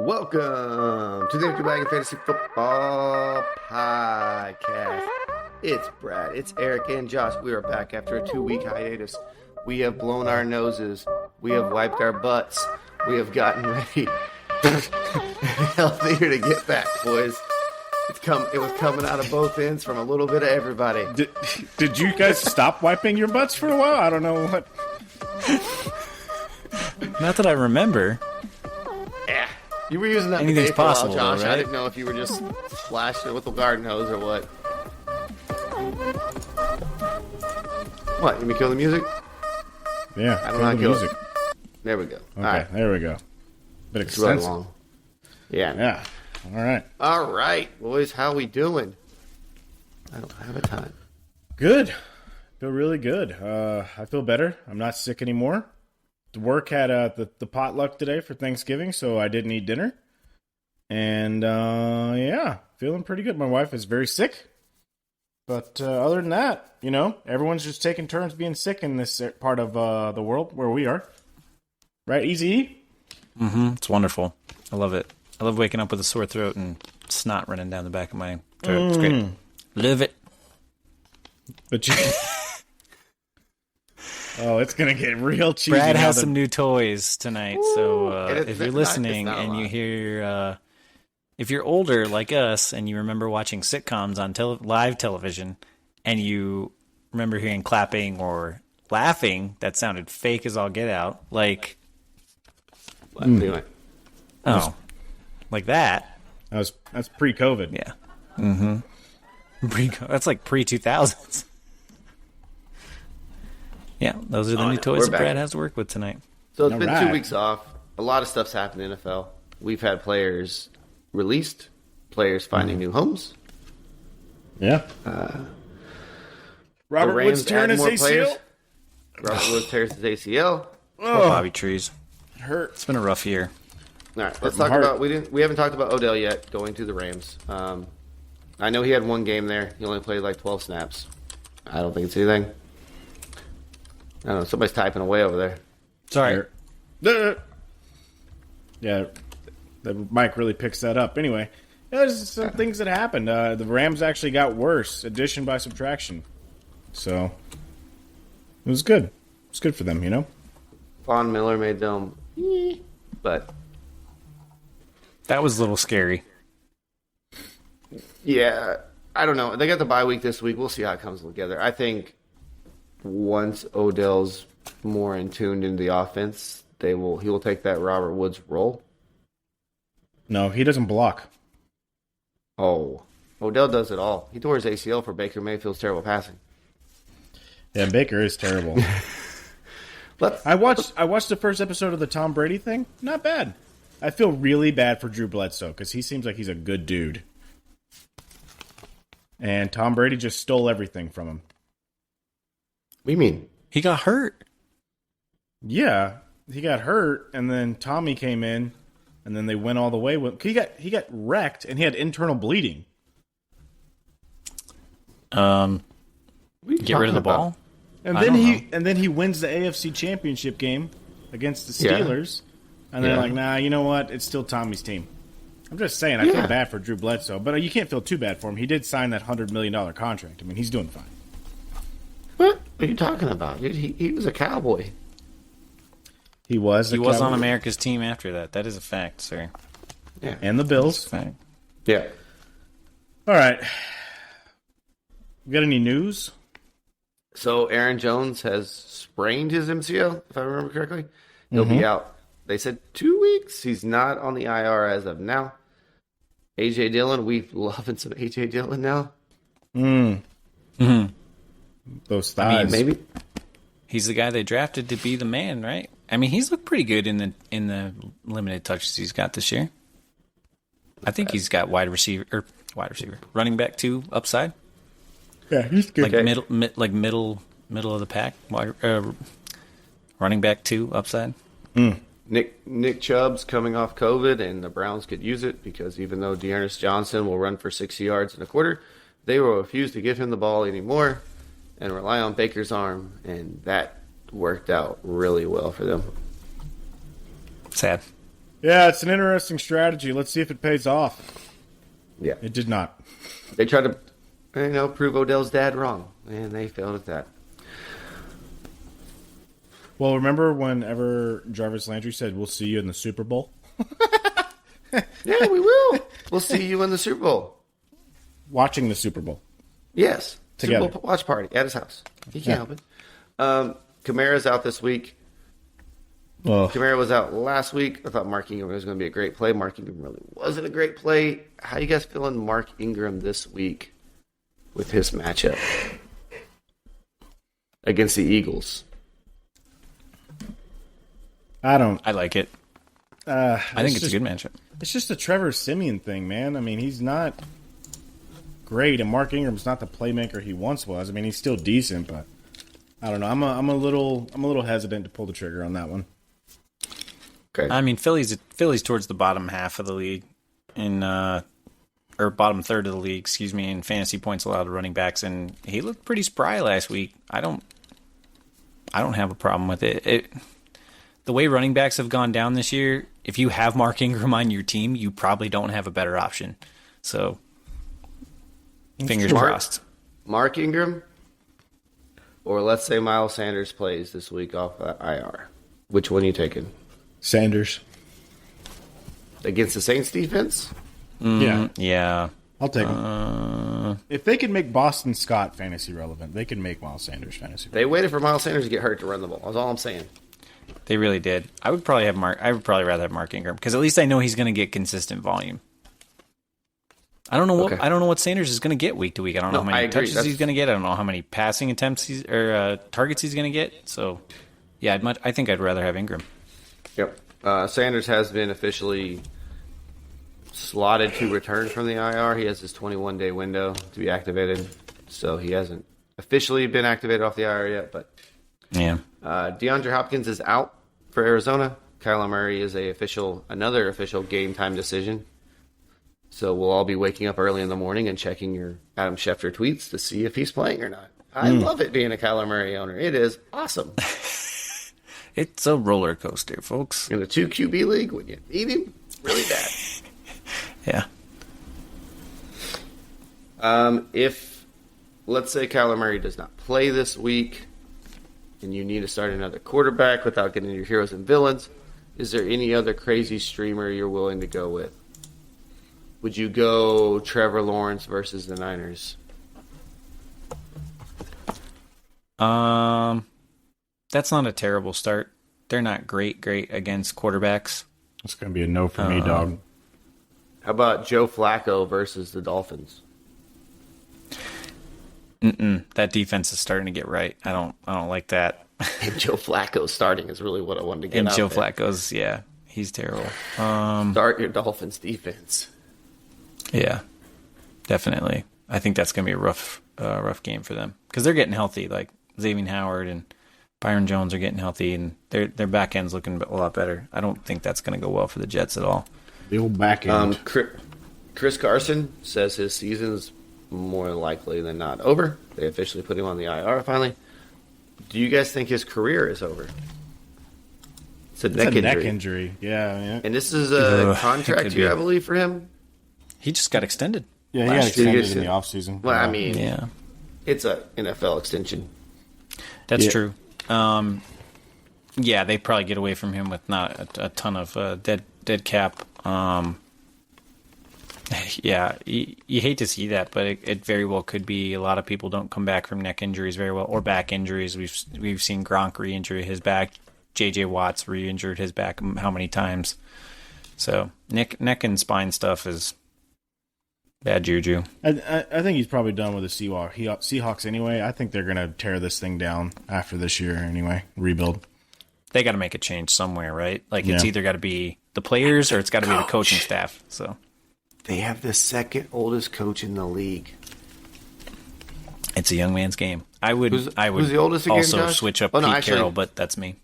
Welcome to the Empty Wagon Fantasy Football Podcast. It's Brad, it's Eric, and Josh. We are back after a 2-week hiatus. We have blown our noses. We have wiped our butts. We have gotten ready. Healthier to get back, boys. It was coming out of both ends from a little bit of everybody. Did you guys stop wiping your butts for a while? I don't know what. Not that I remember. Yeah. You were using that Anything's for a while, possible, Josh. though, right? I didn't know if you were just splashing it with a garden hose or what. What? You me kill the music? Yeah, I don't know how to the kill music. it. There we go. Okay, All right. there we go. Bit It's running extensive. long. Yeah. Yeah. All right. All right, boys. How we doing? I don't have a time. Good. Feel really good. I feel better. I'm not sick anymore. The work had the potluck today for Thanksgiving, so I didn't eat dinner. And yeah, feeling pretty good. My wife is very sick. But other than that, everyone's just taking turns being sick in this part of the world where we are. Right, Easy? Mm-hmm. It's wonderful. I love it. I love waking up with a sore throat and snot running down the back of my throat. It's great. Love it. But you... Oh, it's going to get real cheesy. Brad now has that- some new toys tonight, so if you're listening it's not a and you lot. hear... if you're older like us and you remember watching sitcoms on live television and you remember hearing clapping or laughing that sounded fake as all get out, like... What am I doing? Oh, like that. That's pre-COVID. Yeah. Mm-hmm. That's like pre-2000s. Yeah, those are the new yeah, toys we're that back. Brad has to work with tonight. So it's All been right. 2 weeks off. A lot of stuff's happened in the NFL. We've had players released, players finding new homes. Yeah. The Robert Rams Woods tearing add his more ACL. players. Robert Woods tears his ACL. Poor Bobby Trees. It hurts. It's been a rough year. All right, let's my talk heart. about we haven't talked about Odell yet going to the Rams. I know he had one game there. He only played like 12 snaps. I don't think it's anything. I don't know. Somebody's typing away over there. Sorry. Yeah, the mic really picks that up. Anyway, there's some things that happened. The Rams actually got worse, addition by subtraction. So it was good. It's good for them, Von Miller made them, but That was a little scary. yeah, I don't know. They got the bye week this week. We'll see how it comes together. I think once Odell's more in tuned into the offense, he will take that Robert Woods role. No, he doesn't block. Oh, Odell does it all. He tore his ACL for Baker Mayfield's terrible passing. Yeah, Baker is terrible. I watched the first episode of the Tom Brady thing. Not bad. I feel really bad for Drew Bledsoe because he seems like he's a good dude. And Tom Brady just stole everything from him. What do you mean? He got hurt. Yeah, he got hurt, and then Tommy came in, and then they went all the way. He got wrecked, and he had internal bleeding. What are you Get rid of talking the about? ball. And I then don't he he wins the AFC Championship game against the Yeah. Steelers, and they're Yeah. like, nah, you know what? It's still Tommy's team. I'm just saying, I Yeah. feel bad for Drew Bledsoe, but you can't feel too bad for him. He did sign that $100 million contract. I mean, he's doing fine. What are you talking about? Dude, he was a Cowboy. He was. He a was on Cowboy. America's team after that. That is a fact, sir. Yeah. And the Bills. Fact. Yeah. All right. We got any news? So Aaron Jones has sprained his MCL, if I remember correctly. He'll be out. They said 2 weeks. He's not on the IR as of now. AJ Dillon, we loving some AJ Dillon now. Those thighs. Maybe. He's the guy they drafted to be the man, right? I mean, he's looked pretty good in the limited touches he's got this year. I think he's got running back 2 upside, Yeah, he's good. like middle of the pack, running back 2 upside. Nick Chubb's coming off COVID, and the Browns could use it because even though Dearness Johnson will run for 60 yards in a quarter, they will refuse to give him the ball anymore and rely on Baker's arm, and that worked out really well for them. Sad. Yeah, it's an interesting strategy. Let's see if it pays off. Yeah. It did not. They tried to, prove Odell's dad wrong, and they failed at that. Well, remember whenever Jarvis Landry said, "We'll see you in the Super Bowl"? Yeah, we will. We'll see you in the Super Bowl. Watching the Super Bowl. Yes. Together. Super Bowl watch party at his house. He can't help it. Kamara's out this week. Oh, Kamara was out last week. I thought Mark Ingram was going to be a great play. Mark Ingram really wasn't a great play. How you guys feeling Mark Ingram this week with his matchup against the Eagles? I like it. I I think it's a good matchup. It's just a Trevor Siemian thing, man. I mean, he's not great, and Mark Ingram's not the playmaker he once was. I mean, he's still decent, but I don't know. I'm a little hesitant to pull the trigger on that one. Okay. I mean, Philly's towards the bottom half of the league or bottom third of the league, excuse me, in fantasy points allowed to running backs, and he looked pretty spry last week. I don't have a problem with it. The way running backs have gone down this year, if you have Mark Ingram on your team, you probably don't have a better option. So, fingers crossed. Mark Ingram, or let's say Miles Sanders plays this week off IR. Which one are you taking? Sanders. Against the Saints defense? Yeah. I'll take him. If they can make Boston Scott fantasy relevant, they can make Miles Sanders fantasy relevant. They waited for Miles Sanders to get hurt to run the ball. That's all I'm saying. They really did. I would probably rather have Mark Ingram because at least I know he's going to get consistent volume. I don't know what Sanders is going to get week to week. I don't know how many touches he's going to get. I don't know how many passing attempts targets he's going to get. So, yeah, I think I'd rather have Ingram. Yep. Sanders has been officially slotted to return from the IR. He has his 21-day window to be activated, so he hasn't officially been activated off the IR yet. But yeah, DeAndre Hopkins is out for Arizona. Kyler Murray is another official game time decision. So we'll all be waking up early in the morning and checking your Adam Schefter tweets to see if he's playing or not. I love it being a Kyler Murray owner. It is awesome. It's a roller coaster, folks. In a 2 QB league, when you need him, really bad. Yeah. If, let's say, Kyler Murray does not play this week, and you need to start another quarterback without getting your heroes and villains, is there any other crazy streamer you're willing to go with? Would you go Trevor Lawrence versus the Niners? That's not a terrible start. They're not great against quarterbacks. It's going to be a no for me, dog. How about Joe Flacco versus the Dolphins? That defense is starting to get right. I don't like that. And Joe Flacco starting is really what I wanted to get and out Joe there. Flacco's, yeah, he's terrible. Start your Dolphins defense. Yeah, definitely. I think that's going to be a rough game for them because they're getting healthy. Like Xavier Howard and Byron Jones are getting healthy, and their back end's looking a lot better. I don't think that's going to go well for the Jets at all. The old back end. Chris Carson says his season's more likely than not over. They officially put him on the IR finally. Do you guys think his career is over? It's a neck injury. Yeah. And this is a contract year, I believe, for him. He just got extended. Yeah, he got extended in the offseason. Well, I mean, yeah, it's a NFL extension. That's true. Yeah, they probably get away from him with not a ton of dead cap. Yeah, you hate to see that, but it very well could be. A lot of people don't come back from neck injuries very well, or back injuries. We've seen Gronk re-injure his back. J.J. Watts re-injured his back how many times? So neck and spine stuff is bad juju. I think he's probably done with the Seahawks anyway. I think they're going to tear this thing down after this year anyway. Rebuild. They got to make a change somewhere, right? Like it's either got to be the players or it's got to be the coaching staff. So they have the second oldest coach in the league. It's a young man's game. I would who's the oldest again, also Josh? switch up Pete Carroll, but that's me.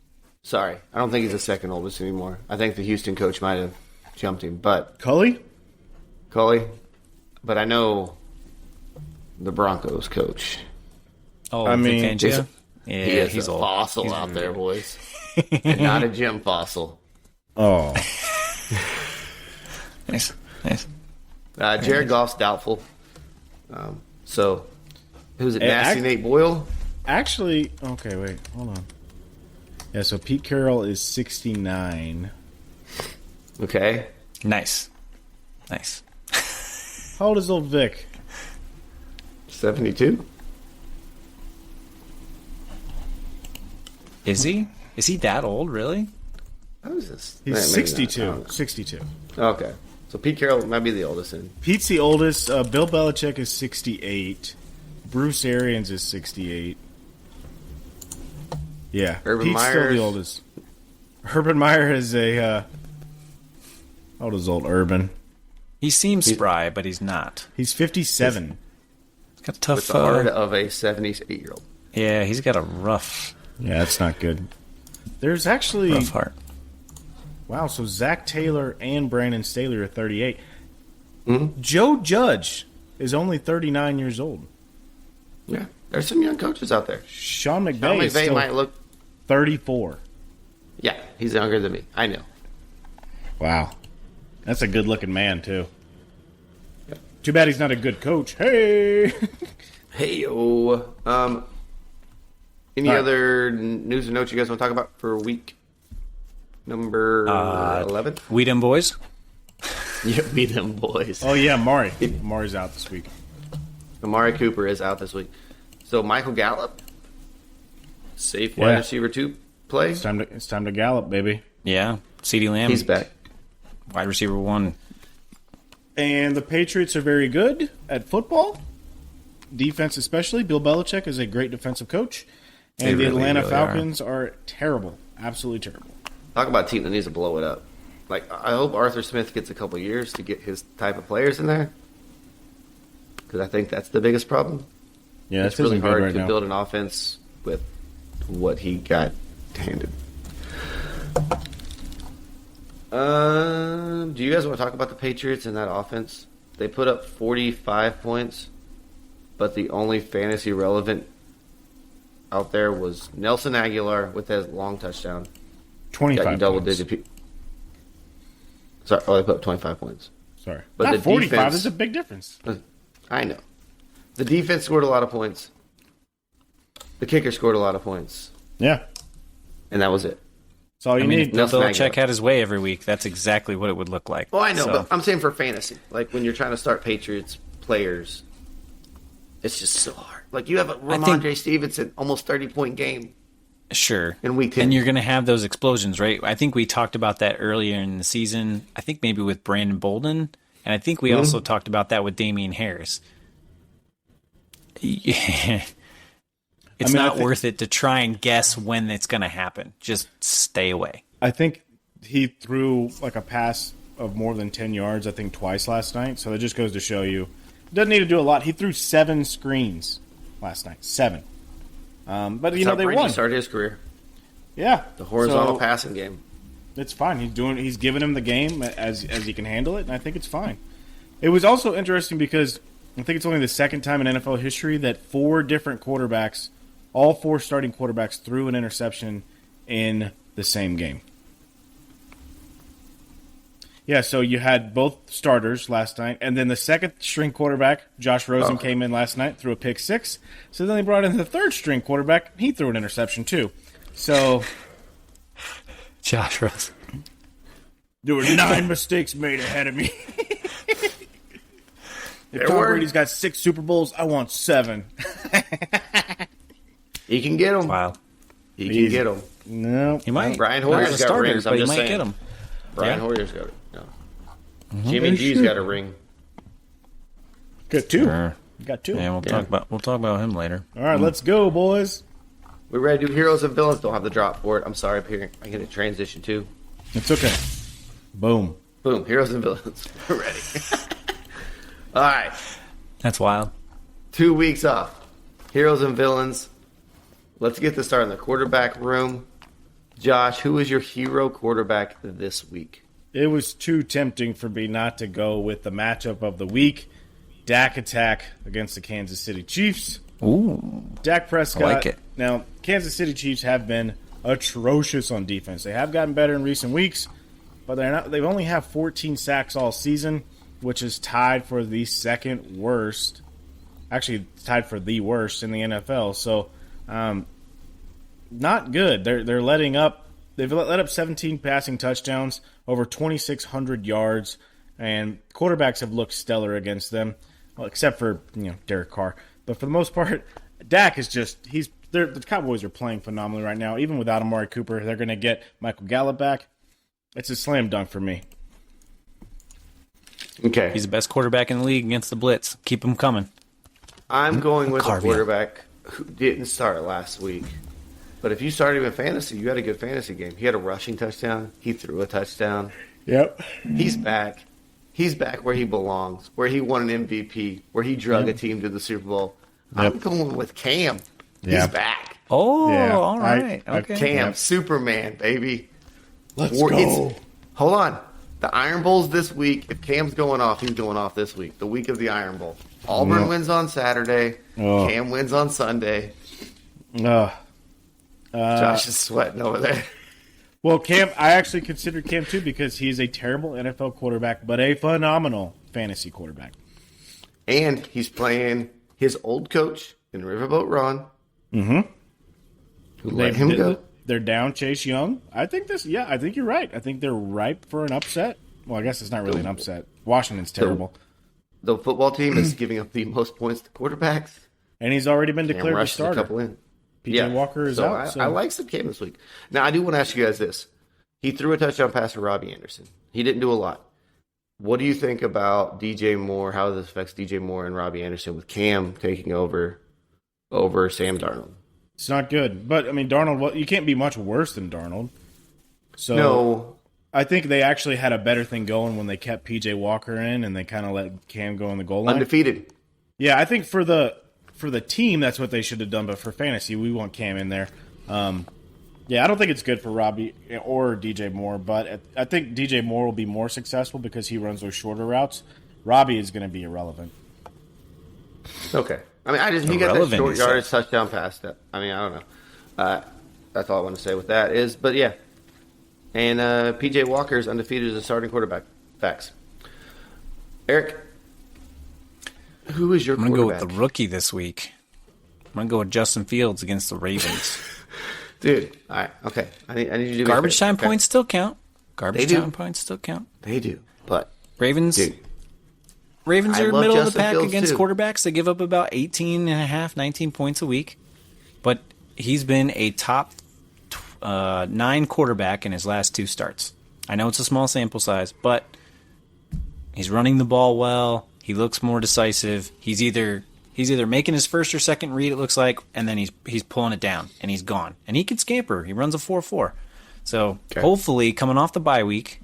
Sorry, I don't think he's the second oldest anymore. I think the Houston coach might have jumped him, but Culley. But I know the Broncos coach. Oh, I mean, Vic Fangio? He's a old. fossil out there, boys. And not a gym fossil. Oh, Nice. Nice. Jared Goff's doubtful. So, who's it? Nasty Nate Boyle? Actually, okay, wait, hold on. Yeah, so Pete Carroll is 69. Okay. Nice. Nice. How old is old Vic? 72? Is he? Is he that old, really? How is this? He's Maybe 62. not. 62. Okay. So Pete Carroll might be the oldest in. Pete's the oldest. Bill Belichick is 68. Bruce Arians is 68. Yeah. Urban Pete's still Meyer's- the oldest. Urban Meyer is a... how old is old Urban? He seems spry, but he's not. He's 57. He's got a tough. With the heart of a 78-year-old. Yeah, he's got a rough Yeah, that's not good. There's actually... rough heart. Wow, so Zach Taylor and Brandon Staley are 38. Mm-hmm. Joe Judge is only 39 years old. Yeah. There's some young coaches out there. Sean McVay, Sean is McVay still might look... 34. Yeah, he's younger than me. I know. Wow. That's a good-looking man, too. Yep. Too bad he's not a good coach. Hey! Hey-o. Any All right. other news or notes you guys want to talk about for week number 11? We them boys. Yeah, beat them boys. Oh, yeah, Mari. Mari's out this week. Amari Cooper is out this week. So Michael Gallup, safe wide Yeah. receiver 2 play. It's time to gallop, baby. Yeah. CeeDee Lamb. He's back. Wide receiver 1. And the Patriots are very good at football. Defense especially. Bill Belichick is a great defensive coach. And They the really, Atlanta really Falcons are terrible. Absolutely terrible. Talk about a team that needs to blow it up. Like, I hope Arthur Smith gets a couple years to get his type of players in there. Because I think that's the biggest problem. Yeah, It's this really isn't hard good right to now. build an offense with what he got handed. Do you guys want to talk about the Patriots and that offense? They put up 45 points, but the only fantasy relevant out there was Nelson Aguilar with his long touchdown. 25 Got you double points. digit. Sorry, they put up 25 points. Sorry. But Not the 45. defense- There's a big difference. I know. The defense scored a lot of points. The kicker scored a lot of points, Yeah. and that was it. That's all you need. Bill Nelson Belichick Aguilar. had his way every week. That's exactly what it would look like. Oh, I know, So, but I'm saying for fantasy, like when you're trying to start Patriots players, it's just so hard. Like you have a Ramondre Stevenson almost 30-point game sure. in week 10. And you're going to have those explosions, right? I think we talked about that earlier in the season. I think maybe with Brandon Bolden. And I think we also talked about that with Damian Harris. Yeah. It's I not think- worth it to try and guess when it's going to happen. Just stay away. I think he threw like a pass of more than 10 yards, I think, twice last night. So that just goes to show you. Doesn't need to do a lot. He threw 7 screens last night. 7. But, That's know, how they Brady won. started his career. Yeah. The horizontal So, passing game. it's fine. He's giving him the game as he can handle it, and I think it's fine. It was also interesting because I think it's only the second time in NFL history that 4 different quarterbacks, all 4 starting quarterbacks, threw an interception in the same game. Yeah, so you had both starters last night, and then the second string quarterback, Josh Rosen, came in last night, threw a pick 6. So then they brought in the third string quarterback, he threw an interception too. So Josh Rose. there were 9 mistakes made ahead of me. If Tom were. Brady's got 6 Super Bowls, I want 7. He can get them. Wow. He can get them. No. He might. Brian Not Hoyer's as a got starter, rings, I'm but he just might saying. get him. Brian Yeah. Hoyer's got it. No. Jimmy G's got a ring. Got 2. Sure. Got 2. Yeah, we'll talk about him later. All right, let's go, boys. We ready to do heroes and villains? Don't have the drop for it. I'm sorry, Peter. I get a transition too. It's okay. Boom. Boom. Heroes and villains. We're ready. All right. That's wild. 2 weeks off. Heroes and villains. Let's get this started in the quarterback room. Josh, who is your hero quarterback this week? It was too tempting for me not to go with the matchup of the week. Dak attack against the Kansas City Chiefs. Ooh. Dak Prescott. I like it. Now, Kansas City Chiefs have been atrocious on defense. They have gotten better in recent weeks, but they're not. They've only have 14 sacks all season, which is tied for the second worst. Actually, tied for the worst in the NFL. So, not good. They're letting up. They've let up 17 passing touchdowns, over 2,600 yards, and quarterbacks have looked stellar against them, well, except for Derek Carr. But for the most part, Dak is just the Cowboys are playing phenomenally right now. Even without Amari Cooper, they're going to get Michael Gallup back. It's a slam dunk for me. Okay. He's the best quarterback in the league against the blitz. Keep him coming. I'm going with a quarterback who didn't start last week. But if you started him in fantasy, you had a good fantasy game. He had a rushing touchdown. He threw a touchdown. Yep. He's back. He's back where he belongs, where he won an MVP, where he drug a team to the Super Bowl. I'm going with Cam. He's back. Oh, Yeah. all right. Okay. Cam, Superman, baby. Let's go. Hold on. The Iron Bowl's this week. If Cam's going off, he's going off this week. The week of the Iron Bowl. Auburn wins on Saturday. Cam wins on Sunday. Josh is sweating over there. Well, Cam, I actually consider Cam too because he's a terrible NFL quarterback, but a phenomenal fantasy quarterback. And he's playing his old coach in Riverboat Ron. Mm-hmm. Who let him go. They're down Chase Young. I think I think you're right. I think they're ripe for an upset. Well, I guess it's not really an upset. Washington's terrible. The football team is giving up the most points to quarterbacks. And he's already been declared the A starter. couple in. PJ Walker is out. I like some Cam this week. Now, I do want to ask you guys this. He threw a touchdown pass to Robbie Anderson. He didn't do a lot. What do you think about DJ Moore, how this affects DJ Moore and Robbie Anderson with Cam taking over Sam Darnold? It's not good. But, I mean, Darnold, you can't be much worse than Darnold. So No. I think they actually had a better thing going when they kept PJ Walker in and they kind of let Cam go on the goal line. Undefeated. Yeah, I think for the team, that's what they should have done. But for fantasy, we want Cam in there. Yeah, I don't think it's good for Robbie or DJ Moore, but I think DJ Moore will be more successful because he runs those shorter routes. Robbie is going to be irrelevant. Okay. I mean, he got that short yardage touchdown pass. I don't know. That's all I want to say with that is, but yeah. And PJ Walker is undefeated as a starting quarterback. Facts. Eric, who is your quarterback? I'm going to go with the rookie this week. I'm going to go with Justin Fields against the Ravens. Dude, all right, okay. I need you to do Garbage time okay. points still count. Garbage time points still count. They do, but Ravens dude, are middle of the pack Fields against too. quarterbacks. They give up about 18 and a half, 19 points a week. But he's been a top 9 quarterback in his last 2 starts. I know it's a small sample size, but he's running the ball well. He looks more decisive. He's either making his first or second read, it looks like, and then he's pulling it down, and he's gone. And he can scamper. He runs a 4.4. So hopefully, coming off the bye week,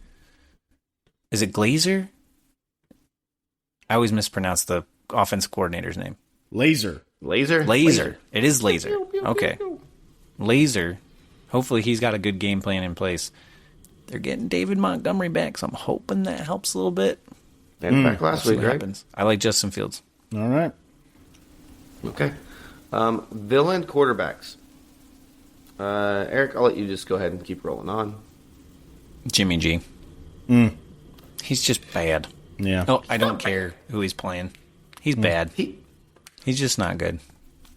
is it Glazer? I always mispronounce the offensive coordinator's name. Laser. It is Laser. Okay. Laser. Hopefully he's got a good game plan in place. They're getting David Montgomery back, so I'm hoping that helps a little bit. And back last week, right? Happens. I like Justin Fields. All right. Okay. Villain quarterbacks. Eric, I'll let you just go ahead and keep rolling on. Jimmy G. He's just bad. Yeah. Oh, I don't care who he's playing. He's bad. He's just not good.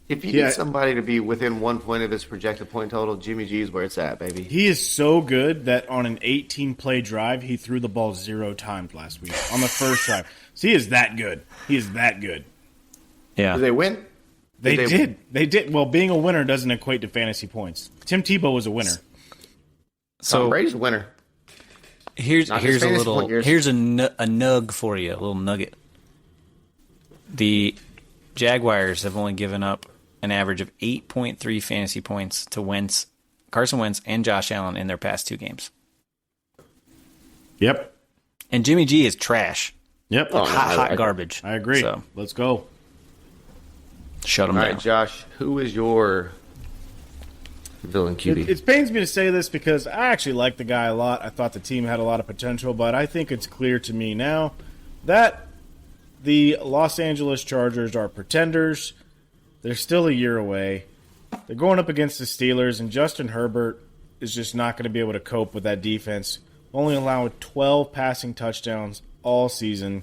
If you need somebody to be within 1 point of his projected point total, Jimmy G is where it's at, baby. He is so good that on an 18-play drive, he threw the ball 0 times last week on the first drive. So he is that good. He is that good. Yeah. Did they win? They did. They did. Well, being a winner doesn't equate to fantasy points. Tim Tebow was a winner. So Tom Brady's a winner. Here's a nug for you, a little nugget. The Jaguars have only given up an average of 8.3 fantasy points to Carson Wentz and Josh Allen in their past 2 games. Yep. And Jimmy G is trash. Yep. Hot garbage. I agree. So, let's go. shut him All down. right, Josh, who is your villain QB? It pains me to say this because I actually like the guy a lot. I thought the team had a lot of potential, but I think it's clear to me now that the Los Angeles Chargers are pretenders. They're still a year away. They're going up against the Steelers, and Justin Herbert is just not going to be able to cope with that defense only allowing 12 passing touchdowns all season.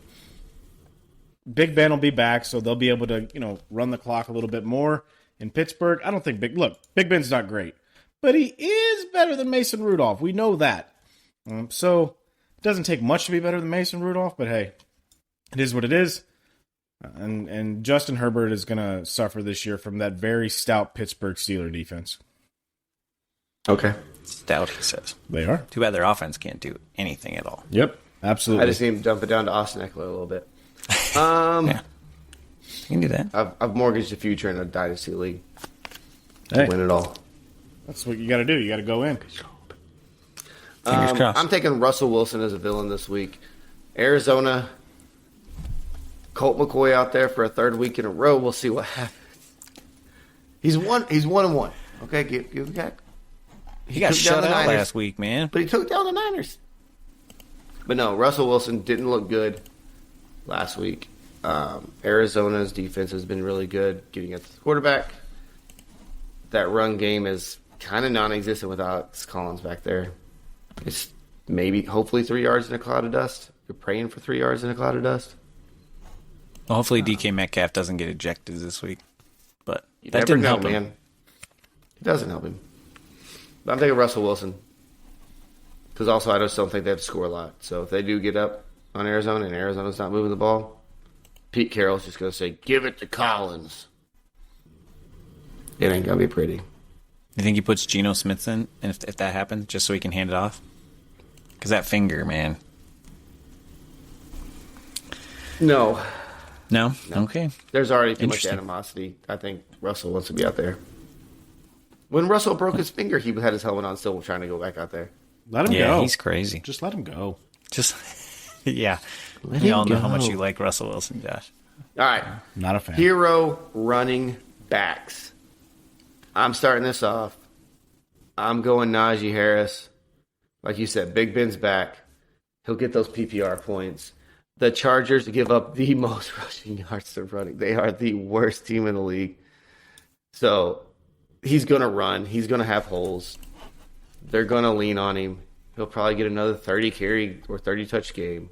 Big Ben will be back, so they'll be able to, run the clock a little bit more. In Pittsburgh, I don't think Big Ben's not great, but he is better than Mason Rudolph. We know that. So it doesn't take much to be better than Mason Rudolph, but hey, it is what it is. And Justin Herbert is going to suffer this year from that very stout Pittsburgh Steelers defense. Okay. Stout, he says. They are. Too bad their offense can't do anything at all. Yep, absolutely. I just need to dump it down to Austin Eckler a little bit. Yeah. You can do that. I've mortgaged the future in a dynasty league. Hey, Win it all. that's what you got to do. You got to go in. Fingers crossed. I'm taking Russell Wilson as a villain this week. Arizona, Colt McCoy out there for a third week in a row. We'll see what happens. He's 1-1. Okay, give that. He got took down shut the out Niners. last week, man. But he took down the Niners. But no, Russell Wilson didn't look good last week. Arizona's defense has been really good getting at the quarterback. That run game is kind of non-existent without Alex Collins back there. It's hopefully 3 yards in a cloud of dust. You're praying for 3 yards in a cloud of dust. Well, hopefully DK Metcalf doesn't get ejected this week. But You that never didn't know, help him. man. It doesn't help him. But I'm taking Russell Wilson. Because also I just don't think they have to score a lot. So if they do get up on Arizona and Arizona's not moving the ball, Pete Carroll's just going to say, give it to Collins. It ain't going to be pretty. You think he puts Geno Smith in if that happens, just so he can hand it off? Because that finger, man. No. No? Okay. There's already too much Interesting. animosity. I think Russell wants to be out there. When Russell broke his finger, he had his helmet on still trying to go back out there. Let him Yeah, go. he's crazy. Just let him go. Just, yeah. Let We him all know how go. much you like Russell Wilson, Josh. All right. Not a fan. Hero running backs. I'm starting this off. I'm going Najee Harris. Like you said, Big Ben's back. He'll get those PPR points. The Chargers give up the most rushing yards to running. They are the worst team in the league. So he's going to run. He's going to have holes. They're going to lean on him. He'll probably get another 30 carry or 30 touch game.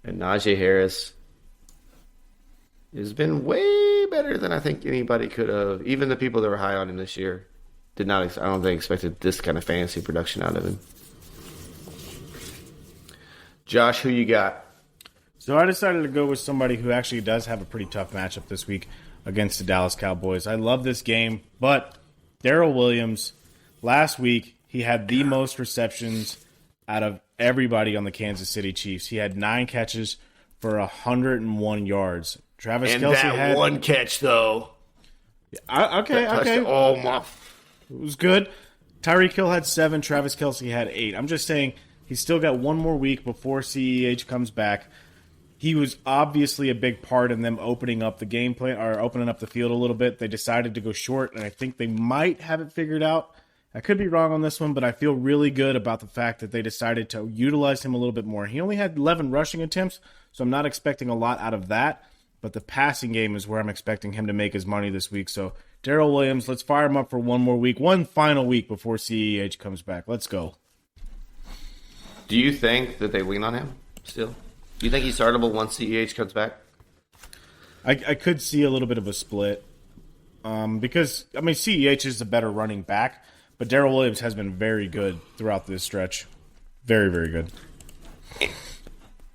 And Najee Harris has been way better than I think anybody could have. Even the people that were high on him this year did not. I don't think expected this kind of fantasy production out of him. Josh, who you got? So I decided to go with somebody who actually does have a pretty tough matchup this week against the Dallas Cowboys. I love this game, but Darrell Williams, last week, he had the most receptions out of everybody on the Kansas City Chiefs. He had 9 catches for 101 yards. Travis And Kelce that had one catch, though. Okay. Oh, my. It was good. Tyreek Hill had 7. Travis Kelce had 8. I'm just saying he's still got one more week before CEH comes back. He was obviously a big part in them opening up the game plan or opening up the field a little bit. They decided to go short, and I think they might have it figured out. I could be wrong on this one, but I feel really good about the fact that they decided to utilize him a little bit more. He only had 11 rushing attempts, so I'm not expecting a lot out of that. But the passing game is where I'm expecting him to make his money this week. So Darrell Williams, let's fire him up for one more week, one final week before CEH comes back. Let's go. Do you think that they lean on him still? Do you think he's startable once CEH comes back? I could see a little bit of a split because, I mean, CEH is a better running back, but Darrell Williams has been very good throughout this stretch. Very, very good.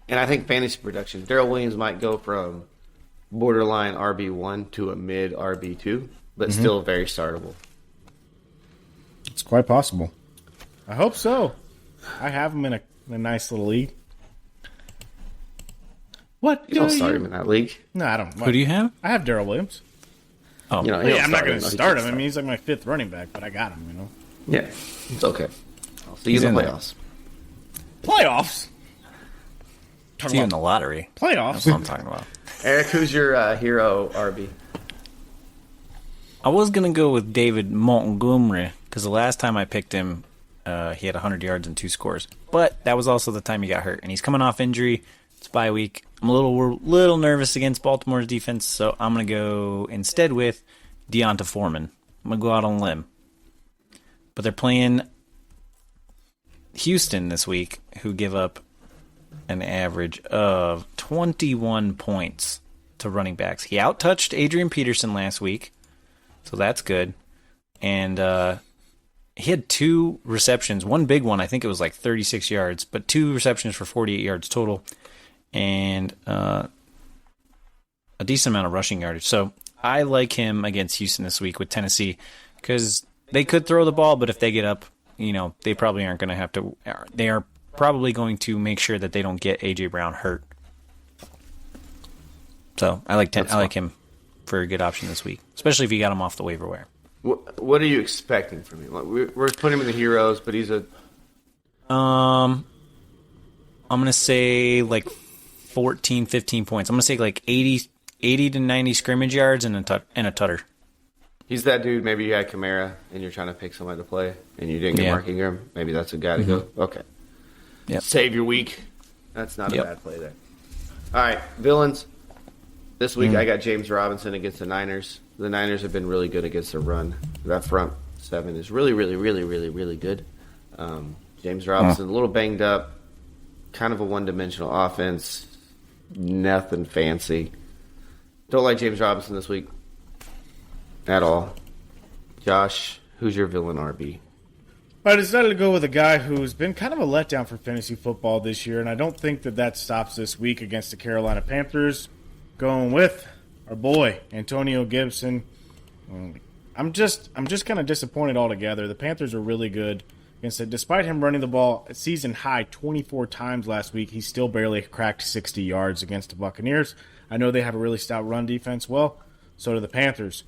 And I think fantasy production, Darrell Williams might go from borderline RB1 to a mid RB2, but still very startable. It's quite possible. I hope so. I have him in a nice little league. What You don't start him in that league. No, I don't. Who do you have? I have Darrell Williams. Oh, You know, Yeah, I'm not going to No, he start can't him. I mean, he's like my 5th running back, but I got him, you know. Yeah, it's okay. I'll see you He's in the in there. playoffs. Playoffs? it's you in the lottery. That's Playoffs? what I'm talking about. Eric, who's your hero RB? I was going to go with David Montgomery because the last time I picked him, he had 100 yards and 2 scores. But that was also the time he got hurt, and he's coming off injury. It's bye week. I'm a little nervous against Baltimore's defense, so I'm going to go instead with Deonta Foreman. I'm going to go out on a limb. But they're playing Houston this week, who give up an average of 21 points to running backs. He outtouched Adrian Peterson last week, so that's good. And he had 2 receptions, one big one, I think it was like 36 yards, but 2 receptions for 48 yards total, and a decent amount of rushing yardage. So I like him against Houston this week with Tennessee, because they could throw the ball, but if they get up, they probably aren't going to have to. They are probably going to make sure that they don't get A.J. Brown hurt. So I like him for a good option this week, especially if you got him off the waiver wire. What are you expecting from him? We're putting him in the heroes, but he's a. I'm gonna say like 14, 15 points. I'm gonna say like 80 to 90 scrimmage yards and a tutter. He's that dude. Maybe you had Kamara and you're trying to pick somebody to play, and you didn't get Mark Ingram. Maybe that's a guy to go. Okay. Yeah. Save your week. That's not a bad play there. All right, villains. This week I got James Robinson against the Niners. The Niners have been really good against the run. That front 7 is really, really, really, really, really good. James Robinson, a little banged up. Kind of a one-dimensional offense. Nothing fancy. Don't like James Robinson this week at all. Josh, who's your villain RB? I decided to go with a guy who's been kind of a letdown for fantasy football this year, and I don't think that stops this week against the Carolina Panthers. Going with our boy Antonio Gibson. I'm just kind of disappointed altogether. The Panthers are really good against it. Despite him running the ball a season high 24 times last week, he still barely cracked 60 yards against the Buccaneers. I know they have a really stout run defense. Well, so do the Panthers.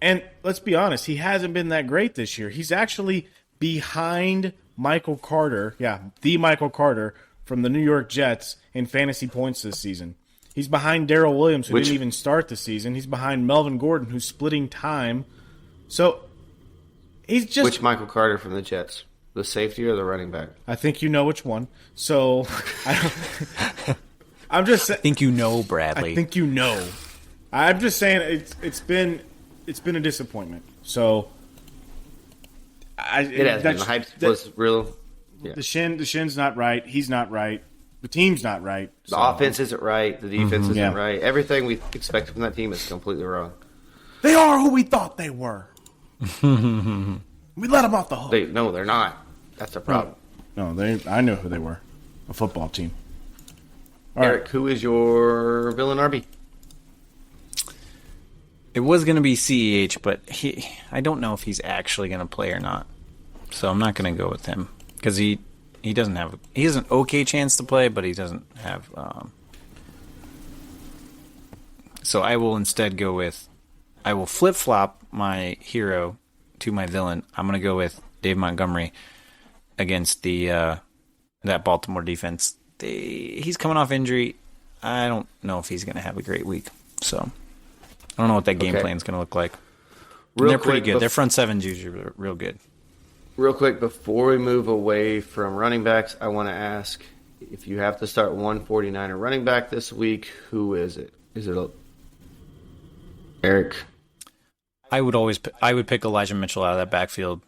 And let's be honest, he hasn't been that great this year. He's actually behind Michael Carter, the Michael Carter from the New York Jets in fantasy points this season. He's behind Darrell Williams, who didn't even start the season. He's behind Melvin Gordon, who's splitting time. So he's just... Which Michael Carter from the Jets? The safety or the running back? I think you know which one. So I'm just saying... I think you know, Bradley. I think you know. I'm just saying it's been a disappointment. So it has been. The hype was real. Yeah. The shin's not right. He's not right. The team's not right. The offense isn't right. The defense isn't right. Everything we expected from that team is completely wrong. They are who we thought they were. We let them off the hook. They're not. That's the problem. No, I know who they were. A football team. All Eric, who is your villain RB? It was going to be CEH, but I don't know if he's actually going to play or not. So I'm not going to go with him because he has an okay chance to play, but he doesn't have. So I will instead go with. I will flip flop my hero to my villain. I'm going to go with Dave Montgomery against that Baltimore defense. He's coming off injury. I don't know if he's going to have a great week. So I don't know what that game plan is going to look like. They're pretty good. Their front seven's usually real good. Real quick, before we move away from running backs, I want to ask, if you have to start one 49er running back this week, who is it? Is it Eric? I would pick Elijah Mitchell out of that backfield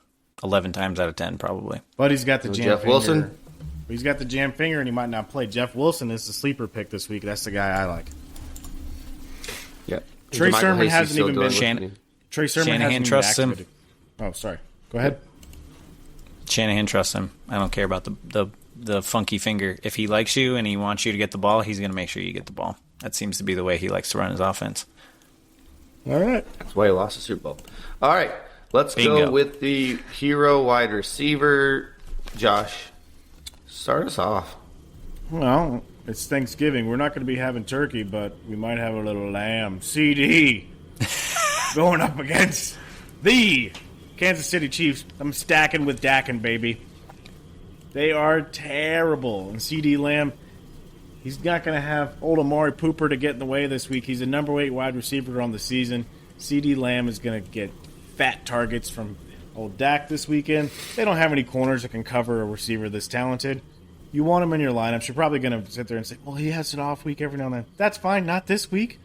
11 times out of 10 probably. But he's got the jam Jeff finger. Wilson? He's got the jam finger and he might not play. Jeff Wilson is the sleeper pick this week. That's the guy I like. Yeah. Trey Sermon hasn't even been. Trey Sermon Shanahan trusts him. Oh, sorry. Go ahead. Shanahan trusts him. I don't care about the funky finger. If he likes you and he wants you to get the ball, he's going to make sure you get the ball. That seems to be the way he likes to run his offense. All right. That's why he lost the Super Bowl. All right. Let's go with the hero wide receiver. Josh, start us off. Well, it's Thanksgiving. We're not going to be having turkey, but we might have a little lamb. CD going up against the Kansas City Chiefs. I'm stacking with Dakin, baby. They are terrible. And CD Lamb, he's not going to have old Amari Pooper to get in the way this week. He's a number 8 wide receiver on the season. CD Lamb is going to get fat targets from old Dak this weekend. They don't have any corners that can cover a receiver this talented. You want him in your lineups. You're probably going to sit there and say, well, he has an off week every now and then. That's fine. Not this week.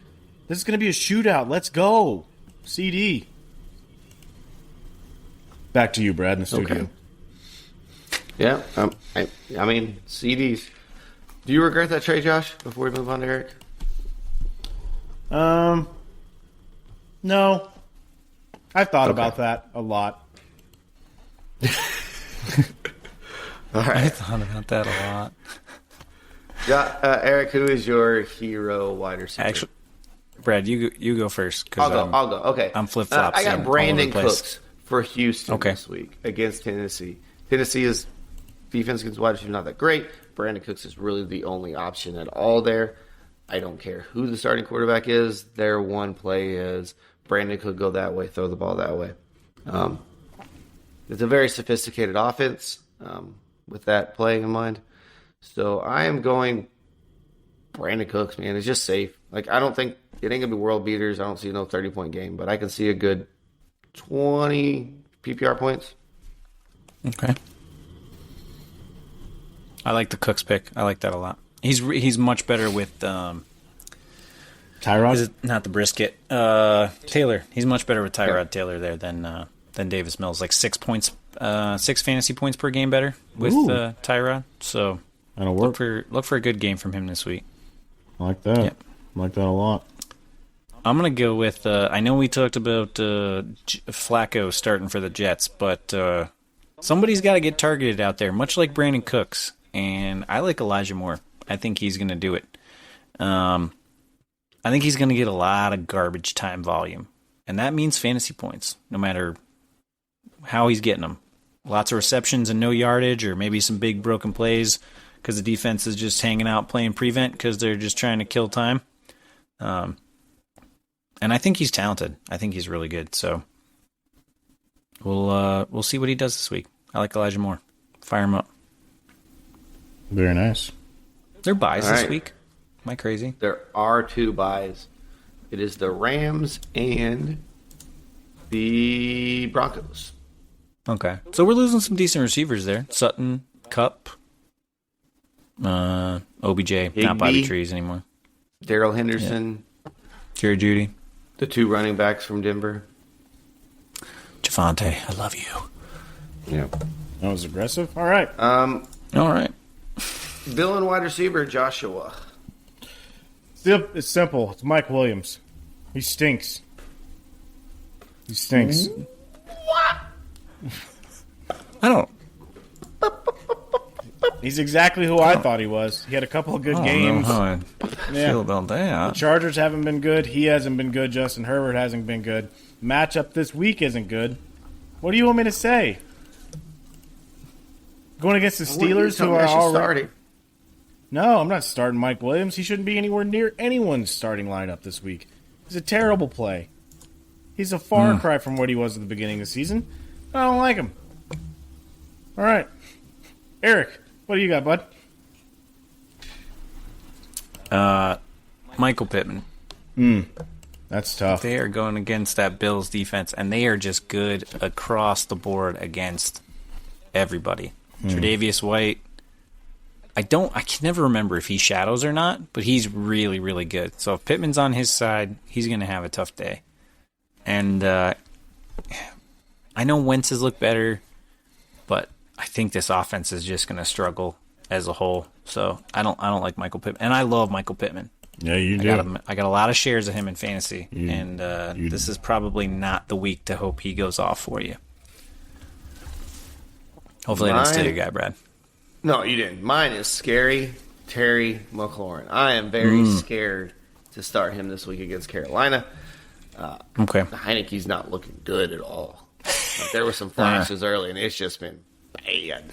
This is going to be a shootout. Let's go. CD. Back to you, Brad, in the studio. Okay. Yeah. I mean, CDs. Do you regret that trade, Josh? Before we move on to Eric. No. I've thought Okay. about that a lot. All I right. thought about that a lot. Eric, who is your hero wide receiver? Actually, Brad, you go first. 'Cause I'll go. Okay. I'm flip-flopping I got all over Brandon the place. Cooks for Houston Okay. this week against Tennessee. Tennessee's defense against wide receivers not that great. Brandon Cooks is really the only option at all there. I don't care who the starting quarterback is. Their one play is Brandon could go that way, throw the ball that way. It's a very sophisticated offense with that play in mind. So I am going Brandon Cooks, man. It's just safe. Like, I don't think it ain't going to be world beaters. I don't see no 30-point game, but I can see a good 20 PPR points. Okay. I like the Cooks pick. I like that a lot. He's much better with Tyrod? is it not the brisket? Taylor. He's much better with Tyrod Taylor there than Davis Mills. Like 6 points, 6 fantasy points per game better with Ooh. Tyrod. So That'll look work. for a good game from him this week. I like that. Yep. I like that a lot. I'm gonna go with. I know we talked about Flacco starting for the Jets, but somebody's got to get targeted out there, much like Brandon Cooks. And I like Elijah Moore. I think he's gonna do it. I think he's gonna get a lot of garbage time volume, and that means fantasy points, no matter how he's getting them. Lots of receptions and no yardage, or maybe some big broken plays because the defense is just hanging out playing prevent because they're just trying to kill time. And I think he's talented. I think he's really good. So we'll see what he does this week. I like Elijah Moore. Fire him up. Very nice. They're buys All this right. week. Am I crazy? There are 2 buys. It is the Rams and the Broncos. Okay. So we're losing some decent receivers there. Sutton, Cup, OBJ, not Bobby Higbee. Trees anymore. Daryl Henderson, Jerry Judy, the 2 running backs from Denver. Javante, I love you. Yeah. That was aggressive. All right. All right. Villain wide receiver Joshua. It's simple. It's Mike Williams. He stinks. He stinks. I don't He's exactly who I thought he was. He had a couple of good games. know how I Yeah. feel about that. Chargers haven't been good. He hasn't been good. Justin Herbert hasn't been good. Matchup this week isn't good. What do you want me to say? Going against the Steelers, who are already starting. No, I'm not starting Mike Williams. He shouldn't be anywhere near anyone's starting lineup this week. He's a terrible play. He's a far cry from what he was at the beginning of the season. I don't like him. All right. Eric, what do you got, bud? Michael Pittman. That's tough. They are going against that Bills defense, and they are just good across the board against everybody. Tre'Davious White. I can never remember if he shadows or not, but he's really, really good. So if Pittman's on his side, he's going to have a tough day. And I know Wentz's look better, but I think this offense is just going to struggle as a whole. So I don't like Michael Pittman, and I love Michael Pittman. Yeah, you I got a lot of shares of him in fantasy, and this is probably not the week to hope he goes off for you. Hopefully, I didn't steal your guy, Brad. No, you didn't. Mine is scary Terry McLaurin. I am very scared to start him this week against Carolina. Okay. Heineke's not looking good at all. Like, there were some flashes early, and it's just been bad.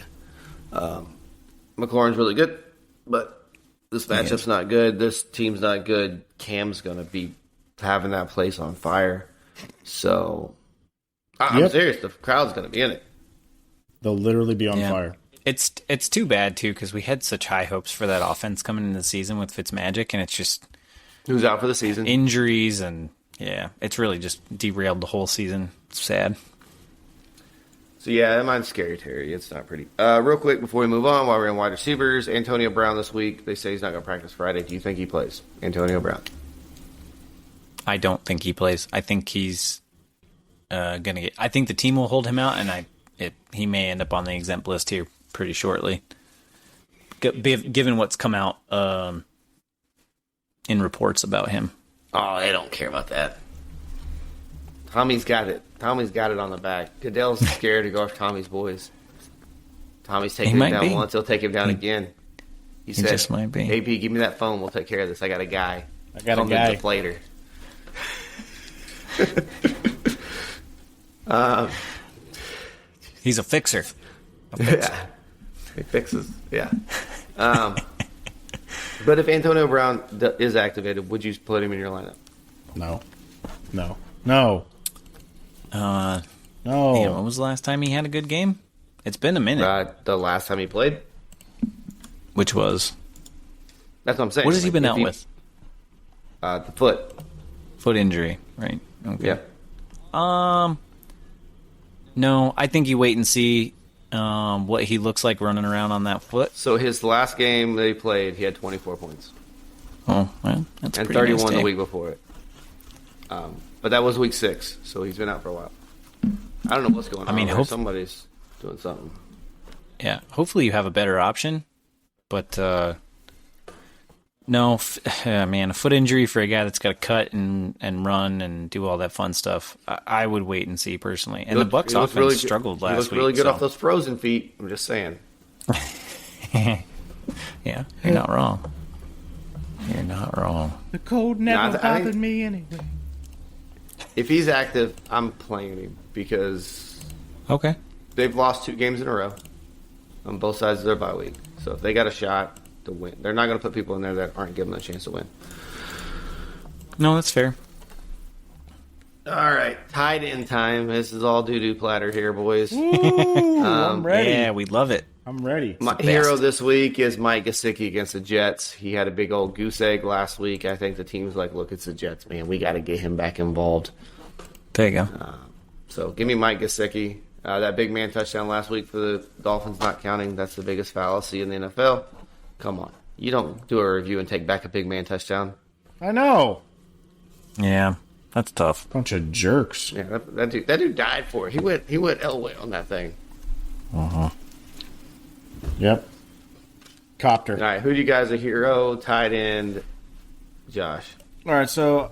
McLaurin's really good, but this matchup's not good. This team's not good. Cam's going to be having that place on fire. So, I'm serious. The crowd's going to be in it. They'll literally be on Yeah. fire. It's too bad too because we had such high hopes for that offense coming into the season with Fitzmagic, and it's just Who's out for the season? injuries and it's really just derailed the whole season. It's sad. So, yeah, mine's scary, Terry. It's not pretty. Real quick before we move on, while we're in wide receivers, Antonio Brown this week. They say he's not going to practice Friday. Do you think he plays? Antonio Brown. I don't think he plays. I think he's gonna get. I think the team will hold him out, and he may end up on the exempt list here pretty shortly. Given what's come out in reports about him. Oh, they don't care about that. Tommy's got it. Tommy's got it on the back. Goodell's scared to go after Tommy's boys. Tommy's taking him down once. He'll take him down again. He said, just might be. "AB, give me that phone. We'll take care of this. I got a guy. I got a guy. Later." He's a fixer. Yeah. He fixes. Yeah. But if Antonio Brown is activated, would you put him in your lineup? No. No. No. Damn, when was the last time he had a good game? It's been a minute. The last time he played? Which was? That's what I'm saying. What has he been out with? The foot. Foot injury, right? Okay. Yeah. No, I think you wait and see what he looks like running around on that foot. So his last game they played, he had 24 points. Oh, well, that's and pretty 31 nice the week before it. But that was week 6, so he's been out for a while. I don't know what's going on. I mean, somebody's doing something. Yeah, hopefully you have a better option. But, no, man, a foot injury for a guy that's got to cut and run and do all that fun stuff, I would wait and see personally. And the Bucs offense really struggled last week. He looked really good off those frozen feet, I'm just saying. Yeah, you're not wrong. You're not wrong. The cold never bothered me anyway. If he's active, I'm playing him because they've lost 2 games in a row on both sides of their bye week. So if they got a shot to win, they're not going to put people in there that aren't giving them a chance to win. No, that's fair. All right, tied in time. This is all doo-doo platter here, boys. Ooh, I'm ready. Yeah, we love it. I'm ready. My hero this week is Mike Gesicki against the Jets. He had a big old goose egg last week. I think the team's like, look, it's the Jets, man. We got to get him back involved. There you go. So give me Mike Gesicki. That big man touchdown last week for the Dolphins not counting. That's the biggest fallacy in the NFL. Come on. You don't do a review and take back a big man touchdown. I know. Yeah, that's tough. Bunch of jerks. Yeah, that dude died for it. He went Elway on that thing. Uh-huh. Yep. Copter. All right, who do you guys a hero, tight end, Josh? All right, so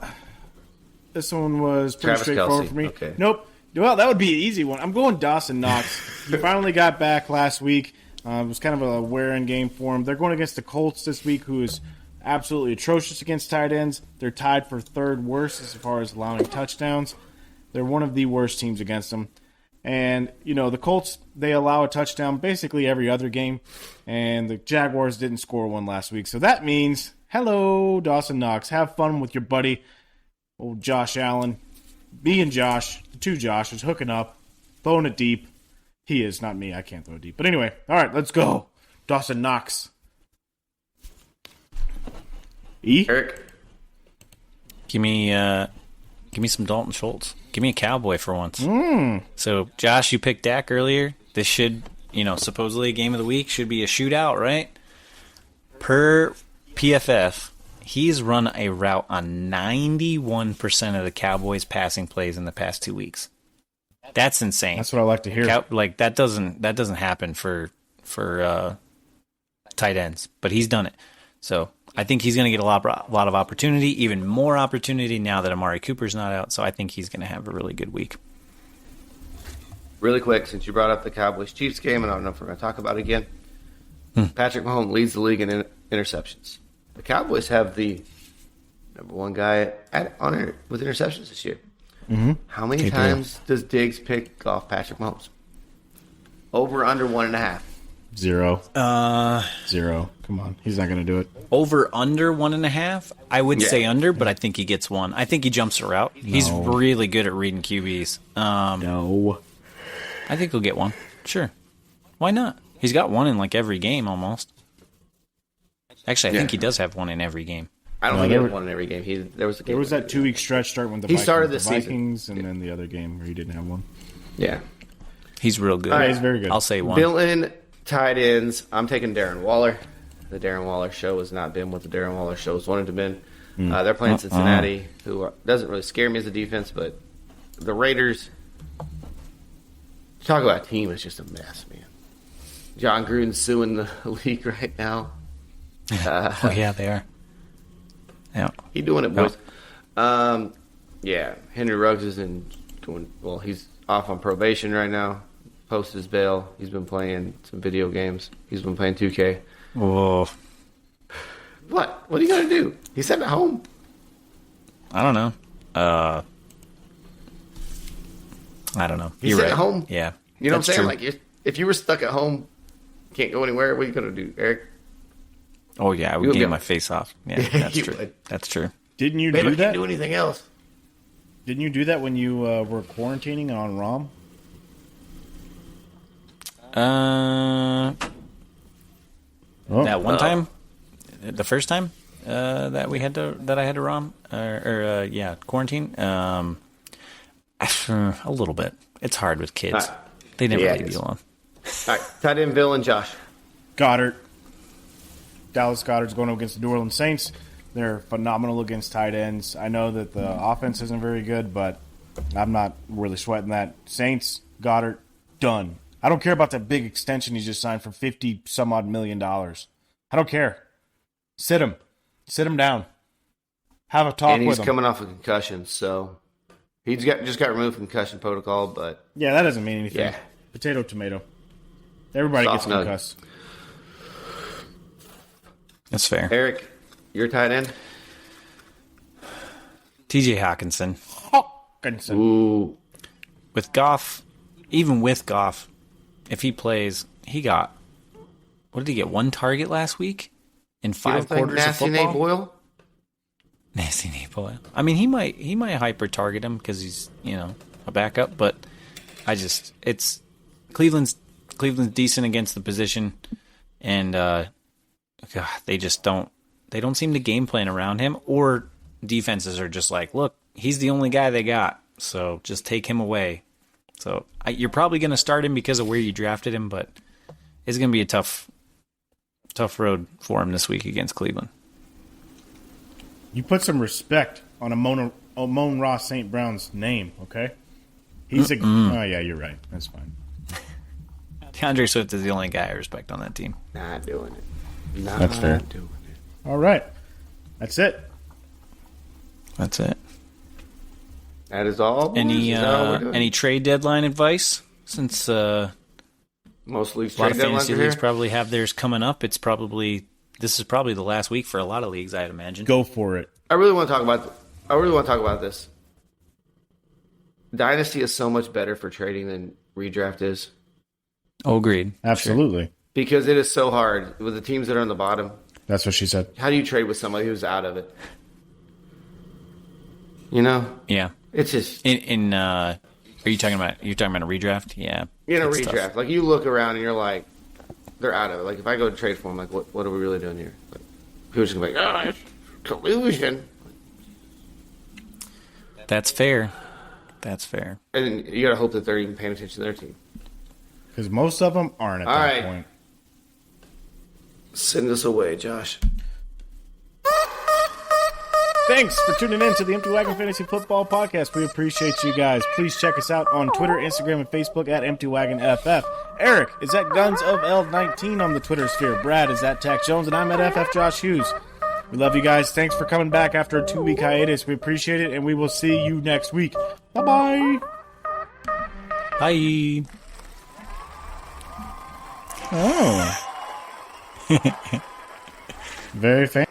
this one was pretty Travis straightforward Kelce. for me. Okay. Nope. Well, that would be an easy one. I'm going Dawson Knox. He finally got back last week. It was kind of a wear-in game for him. They're going against the Colts this week, who is absolutely atrocious against tight ends. They're tied for 3rd worst as far as allowing touchdowns. They're one of the worst teams against them. And, the Colts, they allow a touchdown basically every other game. And the Jaguars didn't score one last week. So that means, hello, Dawson Knox. Have fun with your buddy, old Josh Allen. Me and Josh, the 2 Joshes, hooking up, throwing it deep. He is, not me. I can't throw it deep. But anyway, all right, let's go. Dawson Knox. Eric? Give me some Dalton Schultz. Give me a Cowboy for once. So, Josh, you picked Dak earlier. This should, supposedly a game of the week, should be a shootout, right? Per PFF, he's run a route on 91% of the Cowboys' passing plays in the past 2 weeks. That's insane. That's what I like to hear. That doesn't happen for tight ends, but he's done it. So I think he's going to get a lot of opportunity, even more opportunity now that Amari Cooper's not out. So I think he's going to have a really good week. Really quick, since you brought up the Cowboys-Chiefs game, and I don't know if we're going to talk about it again, Patrick Mahomes leads the league in interceptions. The Cowboys have the number 1 guy with interceptions this year. Mm-hmm. How many times does Diggs pick off Patrick Mahomes? Over, under 1.5? 0. 0. Come on. He's not going to do it. Over, under 1.5? I would say under, but I think he gets 1. I think he jumps a route. No. He's really good at reading QBs. No. I think he'll get 1. Sure. Why not? He's got 1 in every game almost. Actually, I think he does have 1 in every game. I don't think he has 1 in every game. There was that 2-week stretch starting with the Vikings, started the Vikings and then the other game where he didn't have 1. Yeah. He's real good. He's very good. I'll say 1. Villain tight ends. I'm taking Darren Waller. The Darren Waller show has not been what the Darren Waller show has wanted to be. They're playing Cincinnati, who doesn't really scare me as a defense, but the Raiders, talk about a team, it's just a mess, man. John Gruden's suing the league right now. Oh yeah, they are. Yeah. He doing it, boys. Yeah, Henry Ruggs is he's off on probation right now. Post his bail. He's been playing some video games. He's been playing 2K. Oh, What? What are you gonna do? He's sitting at home. I don't know. I don't know. He's You're sitting right. at home. Yeah. You know what I'm That's saying? true. Like, if you were stuck at home, can't go anywhere. What are you gonna do, Eric? Oh yeah, I You would would get be- my face off. Yeah, that's You true. would. That's true. Didn't you Maybe I do can't that? do anything else. Didn't you do that when you were quarantining on ROM? Oh, That one time, the first time that I had to ROM quarantine. A little bit. It's hard with kids. They never Yeah, leave it is. you alone. All right, tight end, Bill and Josh. Goddard. Dallas Goddard's going up against the New Orleans Saints. They're phenomenal against tight ends. I know that the offense isn't very good, but I'm not really sweating that. Saints, Goddard, done. I don't care about that big extension he just signed for $50-some-odd million. I don't care. Sit him. Sit him down. Have a talk And he's with him. coming off a concussion, so he's just got removed from concussion protocol. But Yeah, that doesn't mean anything. Yeah. Potato, tomato. Everybody Soft gets nugget. concussed. That's fair. Eric, your tight end. T.J. Hawkinson Hawkinson. Ooh, with Goff, even with Goff, if he plays, he got what did he get? 1 target last week in you 5 don't think quarters of Nasty football. Nate Boyle? Nasty Nate Boyle. I mean, he might hyper target him because he's a backup, but it's Cleveland's decent against the position, and they don't seem to game plan around him, or defenses are just like, look, he's the only guy they got, so just take him away. So you're probably going to start him because of where you drafted him, but it's going to be a tough road for him this week against Cleveland. You put some respect on Amon Ross St. Brown's name, okay? He's oh, yeah, you're right. That's fine. DeAndre Swift is the only guy I respect on that team. Not doing it. Not That's fair. doing it. All right. That's it. That's it. That is all. boys? Any Is that all we're doing? any trade deadline advice? Since Most leagues a lot trade of deadlines fantasy are leagues here. probably have theirs coming up. This is probably the last week for a lot of leagues, I'd imagine. Go for it. I really want to talk about this. Dynasty is so much better for trading than redraft is Oh, agreed. Absolutely. because it is so hard with the teams that are on the bottom. That's what she said. How do you trade with somebody who's out of it? You know, Yeah. it's just Are you talking about a redraft? Yeah. in a It's redraft. tough. Like you look around and you're like, they're out of it. Like if I go to trade for them, like what are we really doing here? Like, people are just gonna be like, oh, it's collusion. That's fair. That's fair. And you gotta hope that they're even paying attention to their team. Because most of them aren't at All that right. point. Send us away, Josh. Thanks for tuning in to the Empty Wagon Fantasy Football Podcast. We appreciate you guys. Please check us out on Twitter, Instagram, and Facebook at Empty Wagon FF. Eric is at Guns of L19 on the Twitter sphere. Brad is at Tack Jones, and I'm at FF Josh Hughes. We love you guys. Thanks for coming back after a 2-week hiatus. We appreciate it, and we will see you next week. Bye-bye. Bye. Oh. Very fancy.